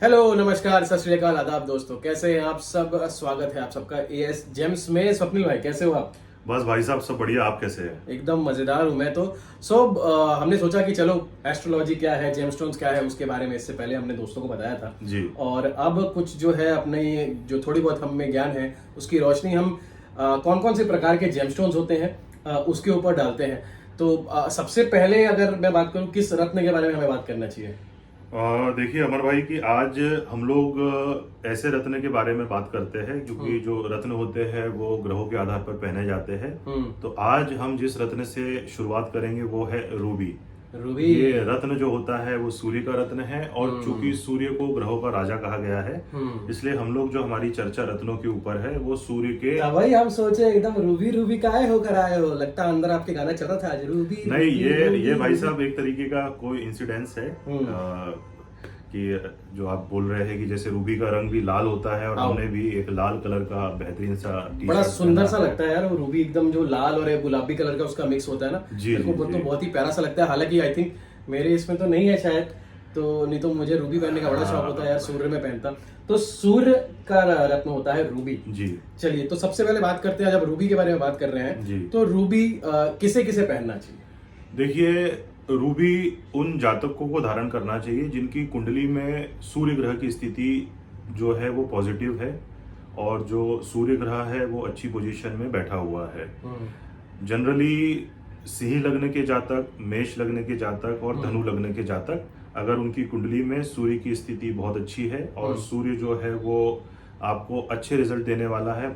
Hello, नमस्कार, सत श्री अकाल, आदाब दोस्तों। कैसे हैं आप सब? स्वागत है आप सबका एएस जेम्स में। स्वप्निल भाई, कैसे हो आप? बस भाई साहब सब बढ़िया। आप कैसे हैं? एकदम मजेदार हूं मैं तो। हमने सोचा कि चलो एस्ट्रोलॉजी क्या है, जेमस्टोन्स क्या है, उसके बारे में इससे पहले हमने दोस्तों को बताया था। जी। और अब कुछ जो है अपने जो थोड़ी बहुत हम में ज्ञान है उसकी रोशनी हम कौन कौन से प्रकार के जेमस्टोन्स होते हैं उसके ऊपर डालते हैं। तो सबसे पहले अगर मैं बात करूं, किस रत्न के बारे में हमें बात करना चाहिए? देखिए अमर भाई कि आज हम लोग ऐसे रत्न के बारे में बात करते हैं क्योंकि जो रत्न होते हैं वो ग्रहों के आधार पर पहने जाते हैं। तो आज हम जिस रत्न से शुरुआत करेंगे वो है रूबी। रूबी। ये रत्न जो होता है वो सूर्य का रत्न है और चूंकि सूर्य को ग्रहों का राजा कहा गया है इसलिए हम लोग जो हमारी चर्चा रत्नों के ऊपर है वो सूर्य के। भाई हम सोचे एकदम रूबी रूबी का होकर आए हो, लगता अंदर आपके गाना चल रहा था आज, रूबी नहीं, रूबी, ये रूबी, ये भाई रूबी। साहब एक तरीके का कोई इंसिडेंस है कि जो आप बोल रहे हैं कि जैसे रूबी का रंग भी लाल होता है और हमने भी एक लाल कलर का बेहतरीन सा बड़ा टी-शर्ट सुंदर पहना सा लगता है यार वो रूबी, एकदम जो लाल और गुलाबी कलर का उसका मिक्स होता है ना। जी मेरे को जी वो तो बहुत ही प्यारा सा लगता है। हालांकि आई थिंक मेरे इसमें तो नहीं है शायद, तो नहीं तो मुझे रूबी पहनने का बड़ा शौक होता है यार, सूर्य में पहनता। तो सूर्य का रत्न होता है रूबी। जी। चलिए, तो सबसे पहले बात करते हैं, जब रूबी के बारे में बात कर रहे जी। हैं तो रूबी किसे किसे पहनना चाहिए? देखिए रूबी उन जातकों को धारण करना चाहिए जिनकी कुंडली में सूर्य ग्रह की स्थिति जो है वो पॉजिटिव है और जो सूर्य ग्रह है वो अच्छी पोजीशन में बैठा हुआ है। जनरली सिंह लग्न के जातक, मेष लग्न के जातक और धनु लग्न के जातक, अगर उनकी कुंडली में सूर्य की स्थिति बहुत अच्छी है और सूर्य जो है वो आपको अच्छे रिजल्ट देने वाला है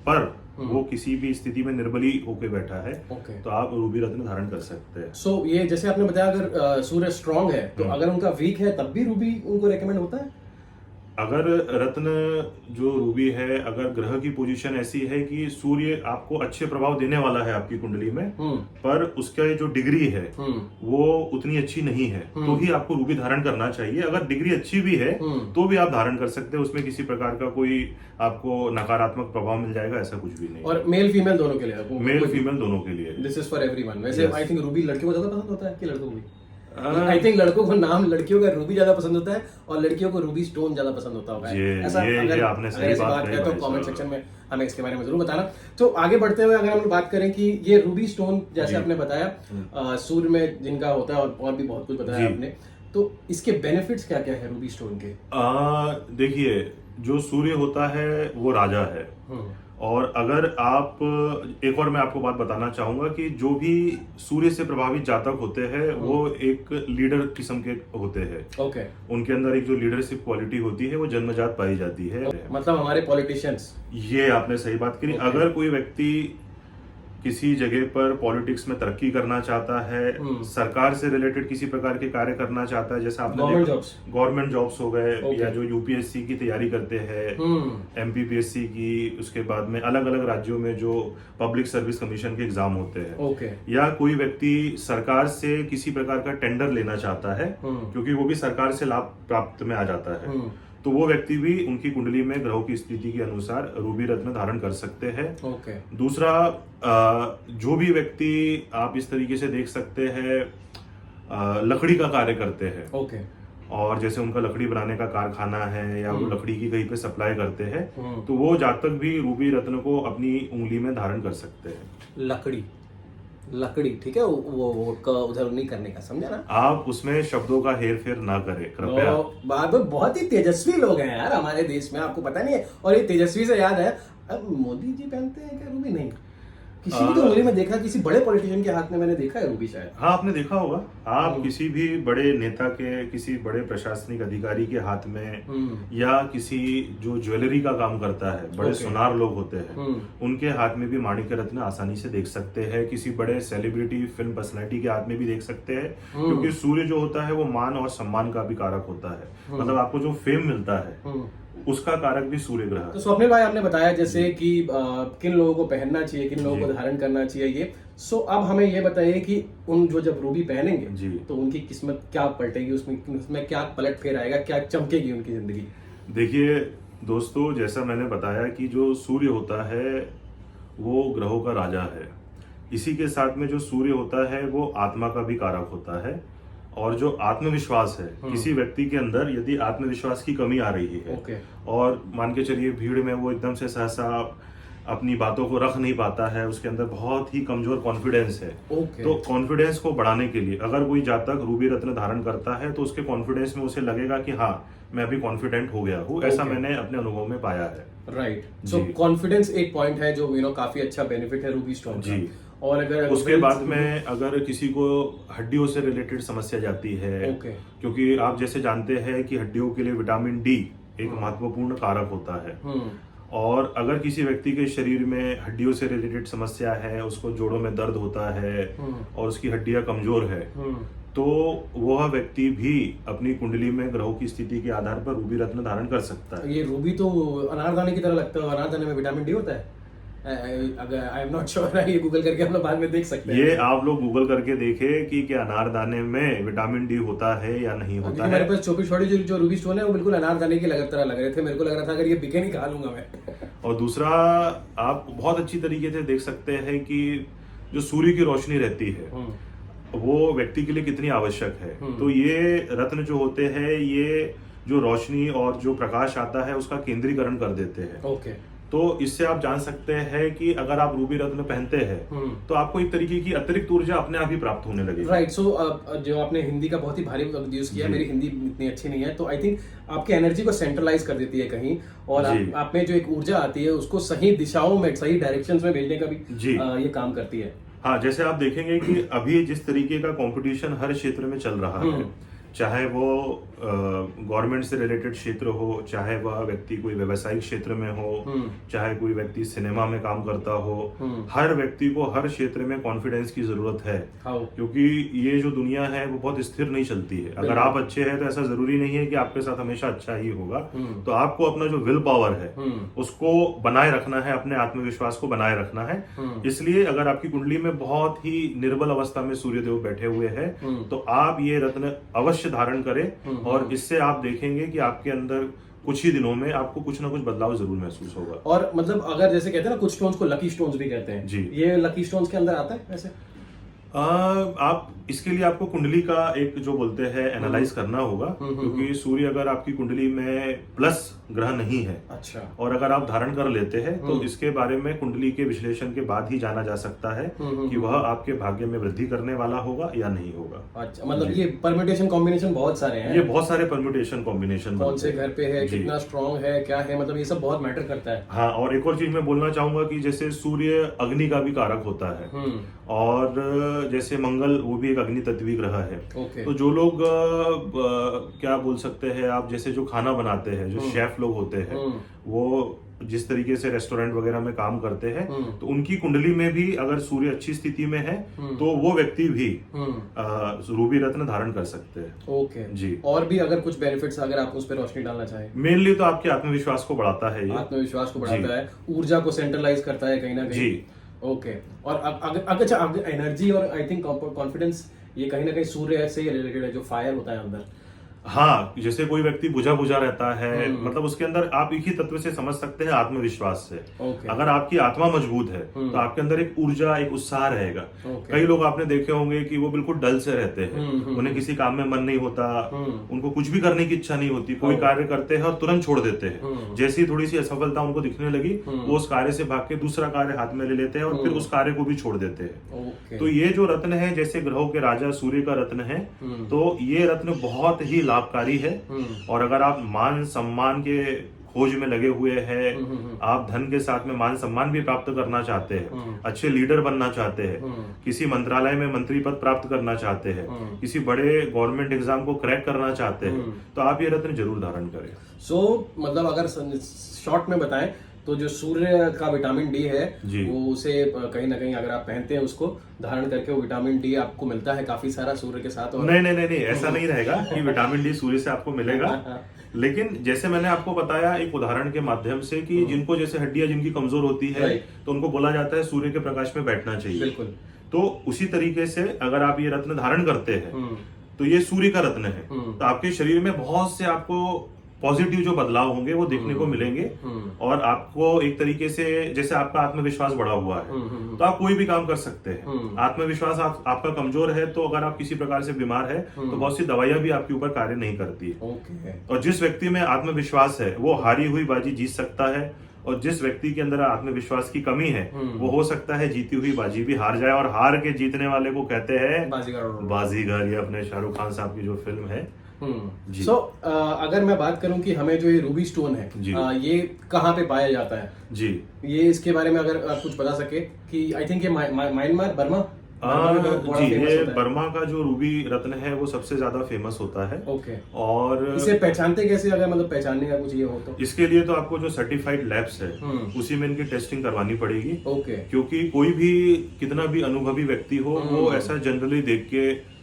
पर वो किसी भी स्थिति में निर्बली होकर बैठा है तो आप रूबी रत्न धारण कर सकते हैं। ये जैसे आपने बताया, अगर सूर्य स्ट्रांग है तो अगर उनका वीक है तब भी रूबी उनको रेकमेंड होता है? अगर रत्न जो रूबी है, अगर ग्रह की पोजीशन ऐसी है कि सूर्य आपको अच्छे प्रभाव देने वाला है आपकी कुंडली में पर उसका जो डिग्री है वो उतनी अच्छी नहीं है तो ही आपको रूबी धारण करना चाहिए। अगर डिग्री अच्छी भी है तो भी आप धारण कर सकते हैं, उसमें किसी प्रकार का कोई आपको नकारात्मक प्रभाव मिल जाएगा ऐसा कुछ भी नहीं। और मेल फीमेल दोनों के लिए? मेल फीमेल दोनों के लिए। This is for everyone. वैसे आई थिंक रूबी लड़कियों को ज्यादा पसंद होता है कि लड़कों को भी? आई थिंक लड़कों को नाम लड़कियों का रूबी ज्यादा पसंद होता है और लड़कियों को रूबी स्टोन ज्यादा पसंद होता होगा। ऐसा अगर आपने सही बात कही तो कमेंट सेक्शन में हमें इसके बारे में जरूर बताना। तो आगे बढ़ते हुए अगर हम बात करें कि ये रूबी स्टोन जैसे आपने बताया सूर्य में जिनका होता है और भी बहुत कुछ बताया आपने, तो इसके बेनिफिट्स क्या क्या है रूबी स्टोन के? देखिए जो सूर्य होता है वो राजा है और अगर आप एक और मैं आपको बात बताना चाहूंगा कि जो भी सूर्य से प्रभावित जातक होते हैं वो एक लीडर किस्म के होते हैं। उनके अंदर एक जो लीडरशिप क्वालिटी होती है वो जन्मजात पाई जाती है। मतलब हमारे पॉलिटिशियंस। ये आपने सही बात करी। अगर कोई व्यक्ति किसी जगह पर पॉलिटिक्स में तरक्की करना चाहता है, सरकार से रिलेटेड किसी प्रकार के कार्य करना चाहता है, जैसे आपने गवर्नमेंट जॉब्स हो गए या जो यूपीएससी की तैयारी करते हैं, एमपीपीएससी की, उसके बाद में अलग अलग राज्यों में जो पब्लिक सर्विस कमीशन के एग्जाम होते हैं, या कोई व्यक्ति सरकार से किसी प्रकार का टेंडर लेना चाहता है क्योंकि वो भी सरकार से लाभ प्राप्त में आ जाता है तो वो व्यक्ति भी उनकी कुंडली में ग्रहों की स्थिति के अनुसार रूबी रत्न धारण कर सकते हैं। दूसरा, जो भी व्यक्ति आप इस तरीके से देख सकते हैं लकड़ी का कार्य करते हैं और जैसे उनका लकड़ी बनाने का कारखाना है या वो लकड़ी की कहीं पे सप्लाई करते हैं तो वो जातक भी रूबी रत्न को अपनी उंगली में धारण कर सकते हैं। लकड़ी ठीक है, वो उधर नहीं करने का, समझा ना? आप उसमें शब्दों का हेर फेर ना करें कृपया। बहुत ही तेजस्वी लोग हैं यार हमारे देश में, आपको पता नहीं है। और ये तेजस्वी से याद है, अब मोदी जी पहनते हैं क्या रूबी? नहीं, किसी की उंगली में देखा, किसी बड़े पॉलिटिशियन के हाथ में मैंने देखा है रूबी शायद। हाँ आपने देखा होगा, आप किसी भी बड़े नेता के, किसी बड़े प्रशासनिक अधिकारी के हाथ में या किसी जो ज्वेलरी का काम करता है, बड़े सुनार लोग होते हैं उनके हाथ में भी माणिक्य रत्न आसानी से देख सकते हैं। किसी बड़े सेलिब्रिटी फिल्म पर्सनैलिटी के हाथ में भी देख सकते हैं क्योंकि सूर्य जो होता है वो मान और सम्मान का भी कारक होता है। मतलब आपको जो फेम मिलता है उसका कारक भी सूर्य ग्रह है। तो स्वप्निल भाई आपने बताया जैसे कि किन लोगों को पहनना चाहिए, किन लोगों को धारण करना चाहिए ये। अब हमें ये बताइए कि उन जो जब रूबी पहनेंगे तो उनकी किस्मत क्या पलटेगी, उसमें क्या पलट फेर आएगा, क्या चमकेगी उनकी जिंदगी? देखिए दोस्तों, जैसा मैंने बताया कि जो सूर्य होता है वो ग्रहों का राजा है, इसी के साथ में जो सूर्य होता है वो आत्मा का भी कारक होता है और जो आत्मविश्वास है, किसी व्यक्ति के अंदर यदि आत्मविश्वास की कमी आ रही है और मान के चलिए भीड़ में वो एकदम से सहसा अपनी बातों को रख नहीं पाता है, उसके अंदर बहुत ही कमजोर कॉन्फिडेंस है, तो कॉन्फिडेंस को बढ़ाने के लिए अगर कोई जातक रूबी रत्न धारण करता है तो उसके कॉन्फिडेंस में उसे लगेगा कि हाँ मैं अभी कॉन्फिडेंट हो गया हूँ, ऐसा मैंने अपने अनुभव में पाया है। राइट, सो कॉन्फिडेंस एक पॉइंट है जो काफी अच्छा बेनिफिट है रूबी स्टोन जी। और अगर उसके बाद में अगर किसी को हड्डियों से रिलेटेड समस्या जाती है, क्योंकि आप जैसे जानते हैं कि हड्डियों के लिए विटामिन डी एक महत्वपूर्ण कारक होता है, और अगर किसी व्यक्ति के शरीर में हड्डियों से रिलेटेड समस्या है, उसको जोड़ों में दर्द होता है और उसकी हड्डियां कमजोर है, तो वह व्यक्ति भी अपनी कुंडली में ग्रहों की स्थिति के आधार पर रूबी रत्न धारण कर सकता है। ये रूबी तो अनारदाने की तरह लगता है, अनारदाने में विटामिन डी होता है। अगर आई एम नॉट श्योर, ये गूगल करके हम लोग बाद में देख सकते हैं। ये आप लोग गूगल करके देखें कि क्या अनारदाने में विटामिन डी होता है या नहीं होता है। मेरे पास छोटी जो रूबी स्टोन है वो बिल्कुल अनारदाने की तरह लग रहे थे, मेरे को लग रहा था अगर ये बिके नहीं खा लूंगा मैं। और दूसरा आप बहुत अच्छी तरीके से देख सकते हैं कि जो सूर्य की रोशनी रहती है वो व्यक्ति के लिए कितनी आवश्यक है। तो ये रत्न जो होते हैं ये जो रोशनी और जो प्रकाश आता है उसका केंद्रीकरण कर देते हैं। तो इससे आप जान सकते हैं कि अगर आप रूबी रत्न पहनते हैं तो आपको एक तरीके की अतिरिक्त ऊर्जा अपने आप ही प्राप्त होने लगेगी। राइट, सो जो आपने हिंदी का बहुत ही भारी यूज किया, मेरी हिंदी इतनी अच्छी नहीं है, तो आई थिंक आपकी एनर्जी को सेंट्रलाइज कर देती है कहीं, और आप में जो एक ऊर्जा आती है उसको सही दिशाओं में, सही डायरेक्शंस में भेजने का भी ये काम करती है। हाँ, जैसे आप देखेंगे कि अभी जिस तरीके का कंपटीशन हर क्षेत्र में चल रहा है, चाहे वो गवर्नमेंट से रिलेटेड क्षेत्र हो, चाहे वह व्यक्ति कोई व्यवसायिक क्षेत्र में हो, चाहे कोई व्यक्ति सिनेमा में काम करता हो, हर व्यक्ति को हर क्षेत्र में कॉन्फिडेंस की जरूरत है, क्योंकि ये जो दुनिया है वो बहुत स्थिर नहीं चलती है। अगर आप अच्छे हैं तो ऐसा जरूरी नहीं है कि आपके साथ हमेशा अच्छा ही होगा। तो आपको अपना जो विल पावर है उसको बनाए रखना है, अपने आत्मविश्वास को बनाए रखना है। इसलिए अगर आपकी कुंडली में बहुत ही निर्बल अवस्था में सूर्यदेव बैठे हुए हैं तो आप ये रत्न अवश्य धारण करें, और इससे आप देखेंगे कि आपके अंदर कुछ ही दिनों में आपको कुछ ना कुछ बदलाव जरूर महसूस होगा। और मतलब अगर जैसे कहते हैं ना, कुछ स्टोन्स को लकी स्टोन्स भी कहते हैं जी, ये लकी स्टोन्स के अंदर आता है वैसे? आप इसके लिए आपको कुंडली का एक जो बोलते हैं एनालाइज करना होगा, क्योंकि सूर्य अगर आपकी कुंडली में प्लस ग्रह नहीं है, अच्छा, और अगर आप धारण कर लेते हैं तो इसके बारे में कुंडली के विश्लेषण के बाद ही जाना जा सकता है कि वह आपके भाग्य में वृद्धि करने वाला होगा या नहीं होगा। अच्छा, मतलब ये परम्यूटेशन कॉम्बिनेशन बहुत सारे हैं, ये बहुत सारे परम्यूटेशन कॉम्बिनेशन, कौन से घर पे है, कितना स्ट्रॉन्ग है, क्या है, मतलब ये सब बहुत मैटर करता है। हाँ, और एक और चीज मैं बोलना चाहूंगा कि जैसे सूर्य अग्नि का भी कारक होता है, और जैसे मंगल वो भी एक अग्नि तत्वी ग्रह है। तो जो लोग क्या बोल सकते हैं आप, जैसे जो खाना बनाते हैं, जो शेफ लोग होते हैं, वो जिस तरीके से रेस्टोरेंट वगैरह में काम करते हैं, तो उनकी कुंडली में भी अगर सूर्य अच्छी स्थिति में है तो वो व्यक्ति भी रूबी रत्न धारण कर सकते हैं। ओके जी। और भी अगर कुछ बेनिफिट्स अगर आप उस पर रोशनी डालना चाहें? मेनली तो आपके आत्मविश्वास को बढ़ाता है, ये आत्मविश्वास को बढ़ाता है, ऊर्जा को सेंट्रलाइज करता है कहीं ना कहीं जी। ओके, और अगर एनर्जी और आई थिंक कॉन्फिडेंस ये कहीं ना कहीं सूर्य से रिलेटेड है, जो फायर होता है अंदर। हाँ, जैसे कोई व्यक्ति बुझा बुझा रहता है, मतलब उसके अंदर आप एक ही तत्व से समझ सकते हैं, आत्मविश्वास से। अगर आपकी आत्मा मजबूत है तो आपके अंदर एक ऊर्जा, एक उत्साह रहेगा। कई लोग आपने देखे होंगे कि वो बिल्कुल डल से रहते हैं, उन्हें किसी काम में मन नहीं होता, उनको कुछ भी करने की इच्छा नहीं होती, कोई कार्य करते हैं और तुरंत छोड़ देते हैं। जैसे ही थोड़ी सी असफलता उनको दिखने लगी, वो उस कार्य से भाग के दूसरा कार्य हाथ में ले लेते हैं और फिर उस कार्य को भी छोड़ देते हैं। तो ये जो रत्न है, जैसे ग्रहों के राजा सूर्य का रत्न है, तो ये रत्न बहुत ही लाभकारी है। और अगर आप मान सम्मान के खोज में लगे हुए हैं, आप धन के साथ में मान सम्मान भी प्राप्त करना चाहते हैं, अच्छे लीडर बनना चाहते हैं, किसी मंत्रालय में मंत्री पद प्राप्त करना चाहते हैं, किसी बड़े गवर्नमेंट एग्जाम को क्रैक करना चाहते हैं, तो आप ये रत्न जरूर धारण करें। मतलब अगर शॉर्ट में बताएं तो जो सूर्य का विटामिन डी है वो उसे कहीं ना कहीं अगर आप पहनते हैं, उसको धारण करके वो विटामिन डी आपको मिलता है काफी सारा सूर्य के साथ। और नहीं, ऐसा नहीं रहेगा कि विटामिन डी सूर्य से आपको मिलेगा। लेकिन जैसे मैंने आपको बताया एक उदाहरण के माध्यम से कि जिनको जैसे हड्डियां जिनकी कमजोर होती है तो उनको बोला जाता है सूर्य के प्रकाश में बैठना चाहिए। बिल्कुल। तो उसी तरीके से अगर आप ये रत्न धारण करते हैं तो ये सूर्य का रत्न है, तो आपके शरीर में बहुत से आपको पॉजिटिव जो बदलाव होंगे वो देखने को मिलेंगे, और आपको एक तरीके से जैसे आपका आत्मविश्वास बढ़ा हुआ है तो आप कोई भी काम कर सकते हैं। आत्मविश्वास आपका कमजोर है तो अगर आप किसी प्रकार से बीमार है तो बहुत सी दवाइयां भी आपके ऊपर कार्य नहीं करती है। और जिस व्यक्ति में आत्मविश्वास है वो हारी हुई बाजी जीत सकता है, और जिस व्यक्ति के अंदर आत्मविश्वास की कमी है वो हो सकता है जीती हुई बाजी भी हार जाए, और हार के जीतने वाले को कहते हैं बाजीगर। ये अपने शाहरुख खान साहब की जो फिल्म है। अगर मैं बात करूं कि हमें जो ये रूबी स्टोन है ये कहाँ पे पाया जाता है जी, ये इसके बारे में अगर आप कुछ बता सके कि आई थिंक ये म्यांमार बर्मा जी, ये बर्मा का जो रूबी रत्न है वो सबसे ज्यादा फेमस होता है। ओके। और इसे पहचानते कैसे, अगर मतलब पहचानने का कुछ ये हो तो? इसके लिए तो आपको जो सर्टिफाइड लैब्स है उसी में इनकी टेस्टिंग करवानी पड़ेगी। ओके। क्योंकि कोई भी कितना भी अनुभवी व्यक्ति हो वो ऐसा जनरली देख के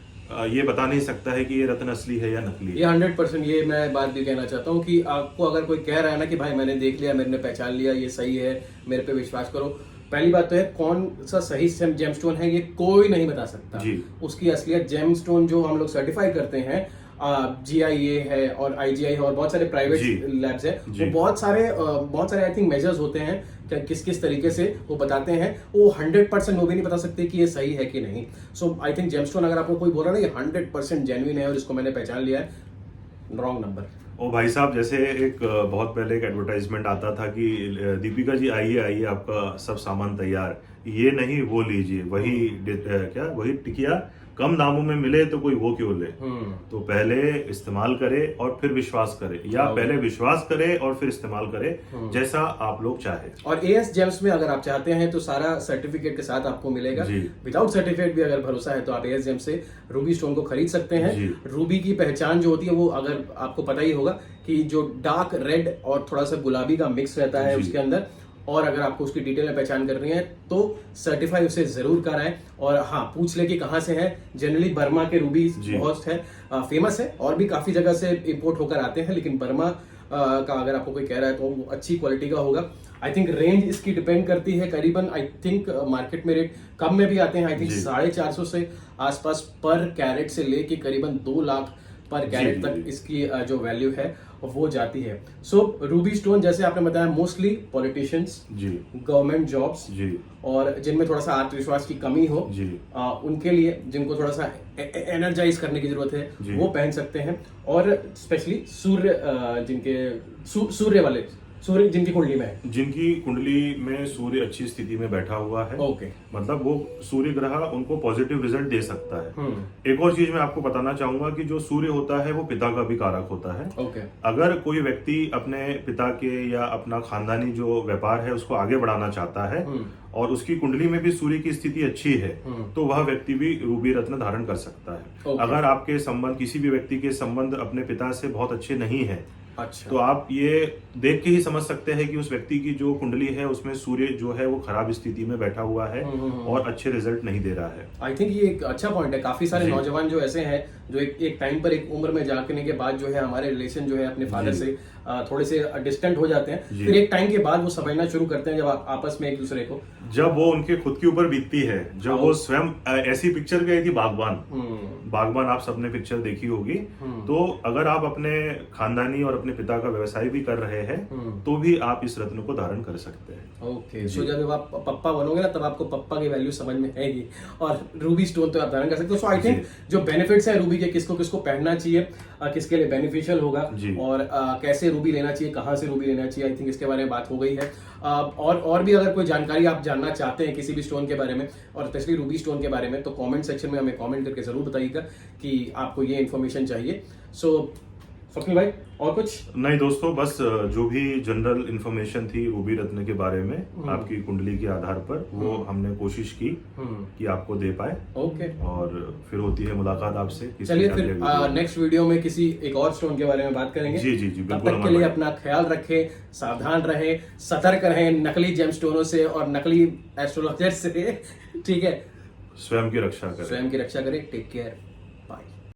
ये बता नहीं सकता है कि ये रत्न असली है या नकली है। ये 100% ये मैं बात भी कहना चाहता हूँ कि आपको अगर कोई कह रहा है ना कि भाई मैंने देख लिया, मैंने पहचान लिया, ये सही है, मेरे पे विश्वास करो, पहली बात तो है कौन सा सही जेमस्टोन है ये कोई नहीं बता सकता जी। उसकी असलियत जेमस्टोन जो हम लोग सर्टिफाई करते हैं, GIA है और IGI है और बहुत सारे प्राइवेट लैब्स है, वो बहुत सारे आई थिंक मेजर्स होते हैं किस किस तरीके से वो बताते हैं, वो 100% वो भी नहीं बता सकते कि ये सही है कि नहीं। सो आई थिंक जेमस्टोन अगर आपको कोई बोल रहा है ना ये 100% जेन्युइन है और इसको मैंने पहचान लिया है, रॉन्ग नंबर। ओ भाई साहब, जैसे एक बहुत पहले एक एडवर्टाइजमेंट आता था कि दीपिका जी आइए आइए आपका सब सामान तैयार, ये नहीं वो लीजिए, वही टिकिया कम दामों में मिले तो कोई वो क्यों ले। तो पहले इस्तेमाल करे और फिर विश्वास करे, या पहले विश्वास करे और फिर इस्तेमाल करे, जैसा आप लोग चाहे। और AS जेम्स में अगर आप चाहते हैं तो सारा सर्टिफिकेट के साथ आपको मिलेगा। विदाउट सर्टिफिकेट भी अगर भरोसा है तो आप AS जेम्स से रूबी स्टोन को खरीद सकते हैं। रूबी की पहचान जो होती है वो अगर आपको पता ही होगा कि जो डार्क रेड और थोड़ा सा गुलाबी का मिक्स रहता है उसके अंदर, और अगर आपको उसकी डिटेल में पहचान करनी है तो सर्टिफाई उसे जरूर कराएं। और हाँ, पूछ ले कि कहाँ से है। जनरली बर्मा के रूबी बहुत है, फेमस है, और भी काफी जगह से इंपोर्ट होकर आते हैं, लेकिन बर्मा का अगर आपको कोई कह रहा है तो वो अच्छी क्वालिटी का होगा। आई थिंक रेंज इसकी डिपेंड करती है, करीबन आई थिंक मार्केट में रेट कम में भी आते हैं, आई थिंक 450 से आसपास पर कैरेट से लेके करीबन 2 लाख पर कैरेट तक इसकी जो वैल्यू है वो जाती है। सो रूबी स्टोन जैसे आपने बताया मोस्टली पॉलिटिशियंस, गवर्नमेंट जॉब्स, और जिनमें थोड़ा सा आत्मविश्वास की कमी हो उनके लिए, जिनको थोड़ा सा एनर्जाइज करने की जरूरत है वो पहन सकते हैं। और स्पेशली सूर्य वाले, सूर्य जिनकी कुंडली में है, जिनकी कुंडली में सूर्य अच्छी स्थिति में बैठा हुआ है, मतलब वो सूर्य ग्रह उनको पॉजिटिव रिजल्ट दे सकता है। एक और चीज मैं आपको बताना चाहूंगा कि जो सूर्य होता है वो पिता का भी कारक होता है। अगर कोई व्यक्ति अपने पिता के या अपना खानदानी जो व्यापार है उसको आगे बढ़ाना चाहता है और उसकी कुंडली में भी सूर्य की स्थिति अच्छी है तो वह व्यक्ति भी रूबी रत्न धारण कर सकता है। अगर आपके संबंध, किसी भी व्यक्ति के संबंध अपने पिता से बहुत अच्छे नहीं है, अच्छा, तो आप ये देख के ही समझ सकते हैं कि उस व्यक्ति की जो कुंडली है उसमें सूर्य जो है वो खराब स्थिति में बैठा हुआ है और अच्छे रिजल्ट नहीं दे रहा है। आई थिंक ये एक अच्छा पॉइंट है। काफी सारे नौजवान जो ऐसे हैं जो एक टाइम पर, एक उम्र में जाने के बाद जो है हमारे रिलेशन जो है अपने फादर से थोड़े से डिस्टेंट हो जाते हैं, फिर एक टाइम के बाद वो समझना शुरू करते हैं जब आपस में एक दूसरे को, जब वो उनके खुद के ऊपर बीतती है, जब वो स्वयं ऐसी पिक्चर गई थी बागबान आप सबने पिक्चर देखी होगी। तो अगर आप अपने खानदानी और अपने पिता का व्यवसाय भी कर रहे हैं तो भी आप इस रत्न को धारण कर सकते हैं। ओके, सो जब आप पप्पा बनोगे ना तब आपको पप्पा की वैल्यू समझ में आएगी, और रूबी स्टोन तो आप धारण कर सकते हो। सो आई थिंक जो बेनिफिट्स है रूबी के, किसको किसको पहनना चाहिए, किसके लिए बेनिफिशियल होगा, और कैसे रूबी लेना चाहिए, कहाँ से रूबी लेना चाहिए, आई थिंक इसके बारे में बात हो गई है। और भी अगर कोई जानकारी आप जानना चाहते हैं किसी भी स्टोन के बारे में और स्पेशली रूबी स्टोन के बारे में, तो कमेंट सेक्शन में हमें कमेंट करके जरूर बताइएगा कि आपको ये इन्फॉर्मेशन चाहिए। सो स्वप्निल भाई और कुछ नहीं दोस्तों, बस जो भी जनरल इन्फॉर्मेशन थी रूबी रत्न के बारे में आपकी कुंडली के आधार पर वो हमने कोशिश की कि आपको दे पाए। ओके, और फिर होती है मुलाकात आपसे। चलिए फिर नेक्स्ट वीडियो में किसी एक और स्टोन के बारे में बात करेंगे। जी तब तक के लिए अपना ख्याल रखें, सावधान रहें, सतर्क रहें नकली जेमस्टोनों से और नकली एस्ट्रोलॉजर से। ठीक है, स्वयं की रक्षा करें। Take care, bye.